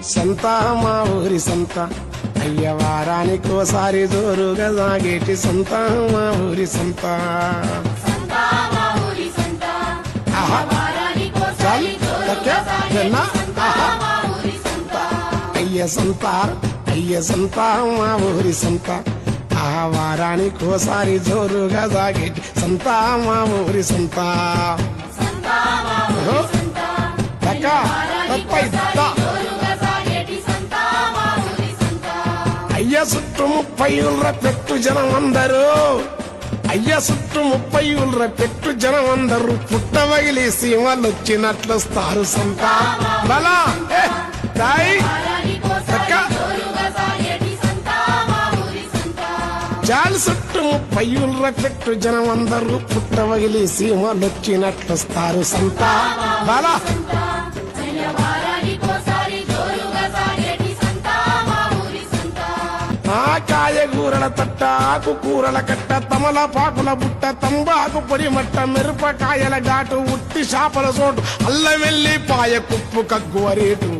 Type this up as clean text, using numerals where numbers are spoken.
సంత మా ఊరి సంత అయ్య వారానికోసారి జోరుగా సాగేటి సంత మా ఊరి సంత అయ్య సంత మా ఊరి సంత ఆ వారానికోసారి జోరుగా సాగేటి సంత మా ఊరి సంత అయ్య చుట్టూ 30 ఊళ్ళ పెట్టు జనం అందరూ అయ్య చుట్టూ 30 ఊళ్ళ పెట్టు జనం అందరూ పుట్టవగిలి సీమలు వచ్చినట్లు వస్తారు సంత బలా చాలు చుట్టూ 30 ఊళ్ళ పెట్టు జనం అందరూ పుట్టవగిలి సీమలు వచ్చినట్లు వస్తారు సంత బలా కాయగూరల తట్ట ఆకుకూరల కట్ట తమలపాకుల బుట్ట తంబాకు పొడి మట్ట మిరపకాయల ఘాటు ఉట్టి చేపల చోటు అల్లం వెల్లి పాయ కుప్పు కగ్గువ రేటు